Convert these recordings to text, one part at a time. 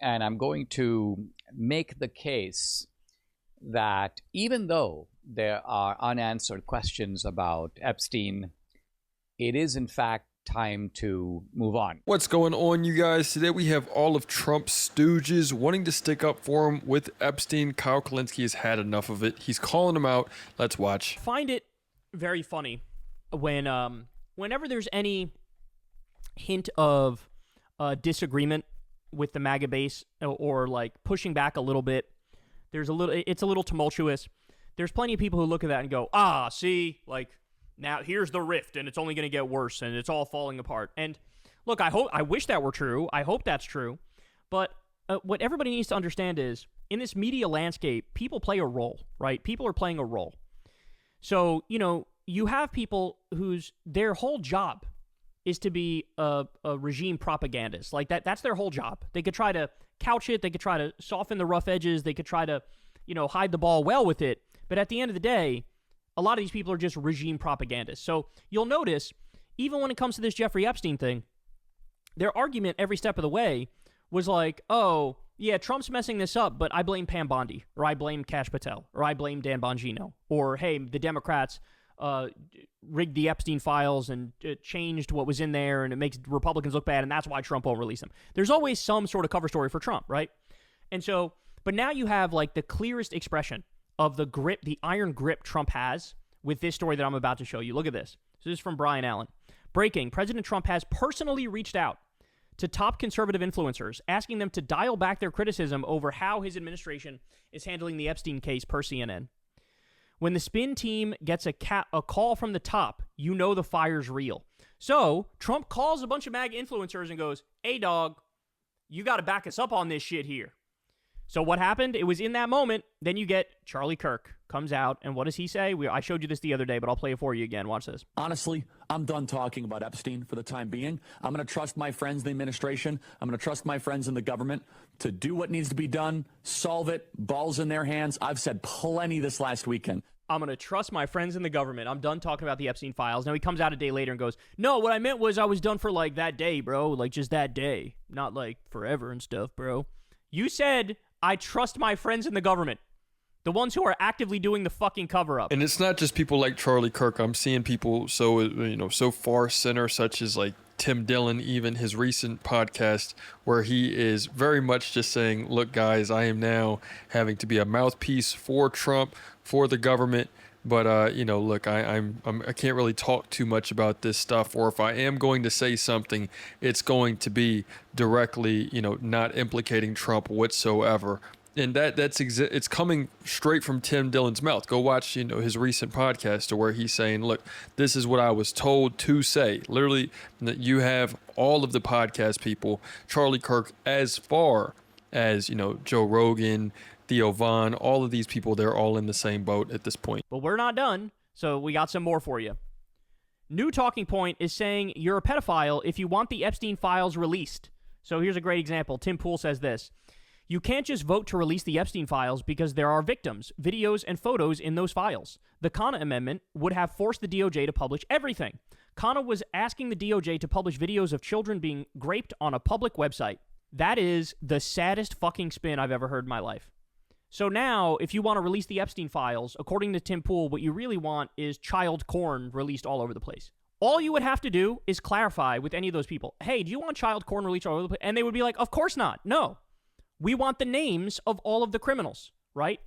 and I'm going to make the case that even though there are unanswered questions about Epstein, it is in fact time to move on. What's going on, you guys? Today we have all of Trump's stooges wanting to stick up for him with Epstein. Kyle Kulinski has had enough of it. He's calling him out. Let's watch. Find it very funny when whenever there's any hint of disagreement with the MAGA base or like pushing back a little bit. It's a little tumultuous. There's plenty of people who look at that and go, see, like, now here's the rift, and it's only going to get worse, and it's all falling apart. And look, I wish that were true. I hope that's true. But what everybody needs to understand is, in this media landscape, people play a role, right? People are playing a role. So, you have people their whole job is to be a regime propagandist. Like, that's their whole job. They could try to couch it. They could try to soften the rough edges. They could try to, hide the ball well with it. But at the end of the day, a lot of these people are just regime propagandists. So you'll notice, even when it comes to this Jeffrey Epstein thing, their argument every step of the way was like, oh, yeah, Trump's messing this up, but I blame Pam Bondi, or I blame Kash Patel, or I blame Dan Bongino, or hey, the Democrats rigged the Epstein files and changed what was in there, and it makes Republicans look bad, and that's why Trump won't release them. There's always some sort of cover story for Trump, right? And so, but now you have like the clearest expression of the iron grip Trump has with this story that I'm about to show you. Look at this. So this is from Brian Allen. Breaking: President Trump has personally reached out to top conservative influencers, asking them to dial back their criticism over how his administration is handling the Epstein case, per CNN. When the spin team gets a call from the top, you know the fire's real. So Trump calls a bunch of MAGA influencers and goes, hey, dog, you got to back us up on this shit here. So what happened? It was in that moment. Then you get Charlie Kirk comes out, and what does he say? I showed you this the other day, but I'll play it for you again. Watch this. Honestly, I'm done talking about Epstein for the time being. I'm going to trust my friends in the administration. I'm going to trust my friends in the government to do what needs to be done, solve it, balls in their hands. I've said plenty this last weekend. I'm going to trust my friends in the government. I'm done talking about the Epstein files. Now he comes out a day later and goes, no, what I meant was I was done for like that day, bro. Like just that day. Not like forever and stuff, bro. You said I trust my friends in the government. The ones who are actively doing the fucking cover-up. And it's not just people like Charlie Kirk. I'm seeing people so far center, such as like Tim Dillon, even his recent podcast, where he is very much just saying, look, guys, I am now having to be a mouthpiece for Trump, for the government. But, look, I can't really talk too much about this stuff. Or if I am going to say something, it's going to be directly, not implicating Trump whatsoever. And it's coming straight from Tim Dillon's mouth. Go watch, his recent podcast where he's saying, look, this is what I was told to say. Literally, that you have all of the podcast people, Charlie Kirk, as far as, Joe Rogan, Theo Vaughn, all of these people, they're all in the same boat at this point. But we're not done, so we got some more for you. New talking point is saying you're a pedophile if you want the Epstein files released. So here's a great example. Tim Pool says this. You can't just vote to release the Epstein files because there are victims, videos, and photos in those files. The Khanna Amendment would have forced the DOJ to publish everything. Khanna was asking the DOJ to publish videos of children being raped on a public website. That is the saddest fucking spin I've ever heard in my life. So now, if you want to release the Epstein files, according to Tim Pool, what you really want is child porn released all over the place. All you would have to do is clarify with any of those people, hey, do you want child porn released all over the place? And they would be like, of course not. No. We want the names of all of the criminals, right?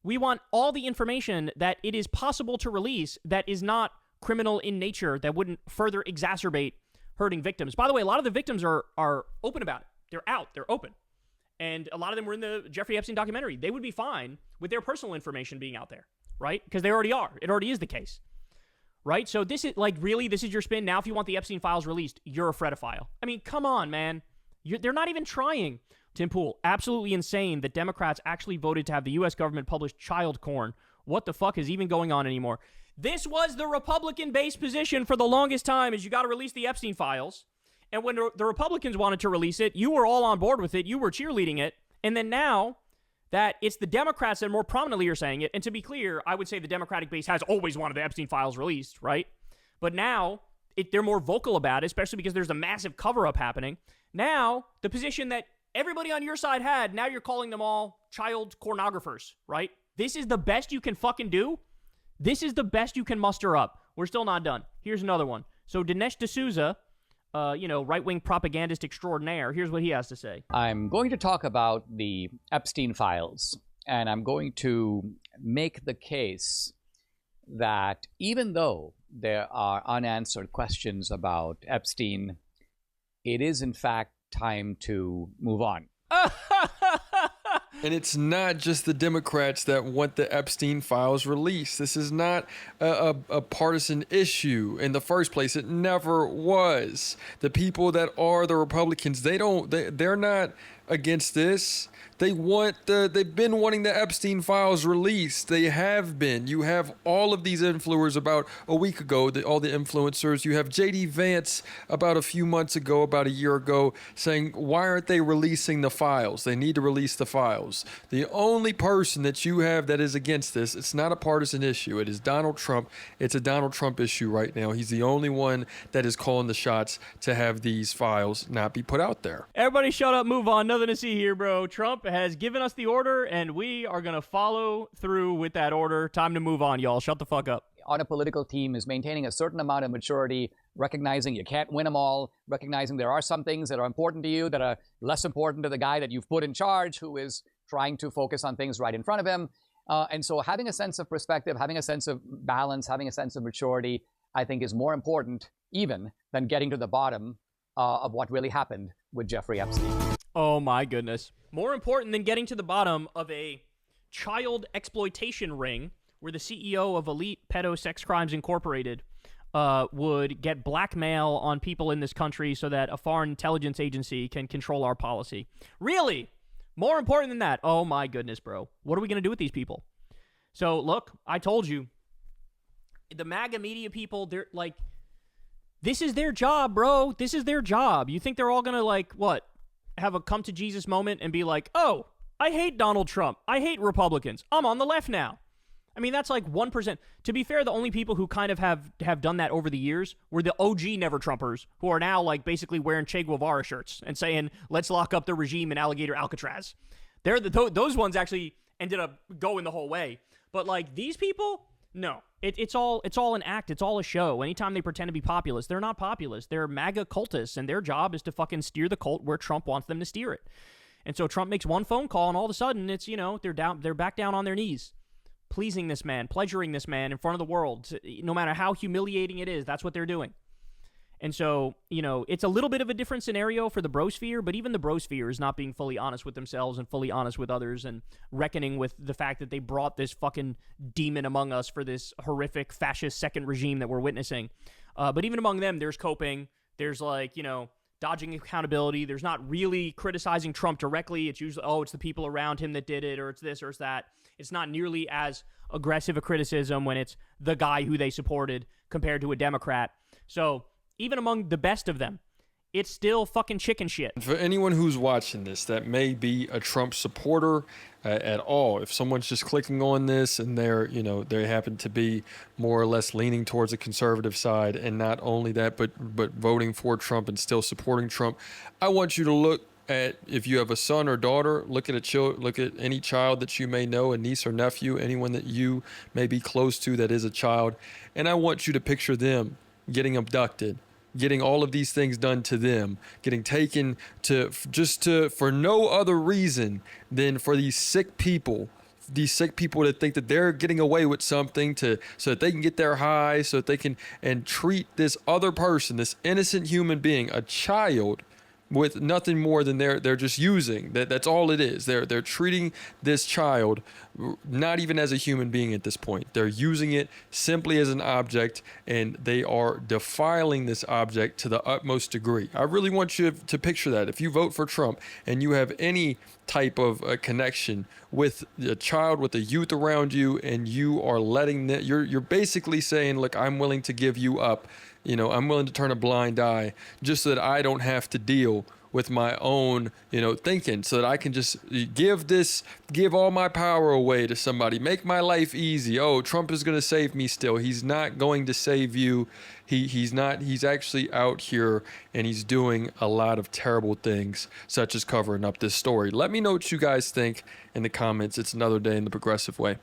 We want all the information that it is possible to release that is not criminal in nature, that wouldn't further exacerbate hurting victims. By the way, a lot of the victims are open about it. They're out. They're open. And a lot of them were in the Jeffrey Epstein documentary. They would be fine with their personal information being out there, right? Because they already are. It already is the case, right? So this is like, really, this is your spin? Now, if you want the Epstein files released, you're a fredophile. I mean, come on, man. They're not even trying. Tim Pool, absolutely insane that Democrats actually voted to have the U.S. government publish child porn. What the fuck is even going on anymore? This was the Republican-based position for the longest time, is you got to release the Epstein files. And when the Republicans wanted to release it, you were all on board with it. You were cheerleading it. And then now that it's the Democrats that more prominently are saying it, and to be clear, I would say the Democratic base has always wanted the Epstein files released, right? But now they're more vocal about it, especially because there's a massive cover-up happening. Now, the position that everybody on your side had. Now you're calling them all child pornographers, right? This is the best you can fucking do? This is the best you can muster up. We're still not done. Here's another one. So Dinesh D'Souza, right-wing propagandist extraordinaire, here's what he has to say. I'm going to talk about the Epstein files, and I'm going to make the case that even though there are unanswered questions about Epstein, it is in fact time to move on. And it's not just the Democrats that want the Epstein files released. This is not a partisan issue in the first place. It never was. The people that are the Republicans, they're not against this. They've been wanting the Epstein files released. They have been. You have all of these influencers about a week ago, all the influencers. You have J.D. Vance about a few months ago, about a year ago, saying, why aren't they releasing the files? They need to release the files. The only person that you have that is against this, it's not a partisan issue. It is Donald Trump. It's a Donald Trump issue right now. He's the only one that is calling the shots to have these files not be put out there. Everybody shut up, move on. Nothing to see here, bro. Trump has given us the order, and we are going to follow through with that order. Time to move on, y'all. Shut the fuck up. On a political team is maintaining a certain amount of maturity, recognizing you can't win them all, recognizing there are some things that are important to you that are less important to the guy that you've put in charge, who is trying to focus on things right in front of him. And so having a sense of perspective, having a sense of balance, having a sense of maturity, I think is more important even than getting to the bottom of what really happened with Jeffrey Epstein. Oh my goodness. More important than getting to the bottom of a child exploitation ring where the CEO of Elite Pedo Sex Crimes Incorporated would get blackmail on people in this country so that a foreign intelligence agency can control our policy. Really? More important than that? Oh my goodness, bro. What are we going to do with these people? So look, I told you, the MAGA media people, they're like, this is their job, bro. This is their job. You think they're all going to have a come to Jesus moment and be like, oh, I hate Donald Trump. I hate Republicans. I'm on the left now. I mean, that's like 1%. To be fair, the only people who kind of have done that over the years were the OG Never Trumpers, who are now like basically wearing Che Guevara shirts and saying, let's lock up the regime in Alligator Alcatraz. Those ones actually ended up going the whole way. But like these people, no. It's all an act. It's all a show. Anytime they pretend to be populist, they're not populist. They're MAGA cultists, and their job is to fucking steer the cult where Trump wants them to steer it. And so Trump makes one phone call, and all of a sudden, it's, they're back down on their knees, pleasing this man, pleasuring this man in front of the world. No matter how humiliating it is, that's what they're doing. And so, it's a little bit of a different scenario for the brosphere, but even the brosphere is not being fully honest with themselves and fully honest with others and reckoning with the fact that they brought this fucking demon among us for this horrific fascist second regime that we're witnessing. But even among them, there's coping. There's dodging accountability. There's not really criticizing Trump directly. It's usually, it's the people around him that did it, or it's this or it's that. It's not nearly as aggressive a criticism when it's the guy who they supported compared to a Democrat. So even among the best of them, it's still fucking chicken shit. For anyone who's watching this that may be a Trump supporter at all, if someone's just clicking on this and they happen to be more or less leaning towards the conservative side, and not only that, but voting for Trump and still supporting Trump, I want you to look at, if you have a son or daughter, look at any child that you may know, a niece or nephew, anyone that you may be close to that is a child, and I want you to picture them getting abducted, getting all of these things done to them, getting taken for no other reason than for these sick people that think that they're getting away with something so that they can get their high, so that they can and treat this other person, this innocent human being, a child, with nothing more than they're just using. That's all it is. They're treating this child not even as a human being at this point. They're using it simply as an object, and they are defiling this object to the utmost degree. I really want you to picture that. If you vote for Trump and you have any type of connection with a child, with a youth around you, and you are letting that, you're basically saying, look, I'm willing to give you up. I'm willing to turn a blind eye just so that I don't have to deal with my own, thinking, so that I can just give all my power away to somebody, make my life easy. Oh, Trump is going to save me still. He's not going to save you. He's not. He's actually out here and he's doing a lot of terrible things, such as covering up this story. Let me know what you guys think in the comments. It's another day in the progressive way.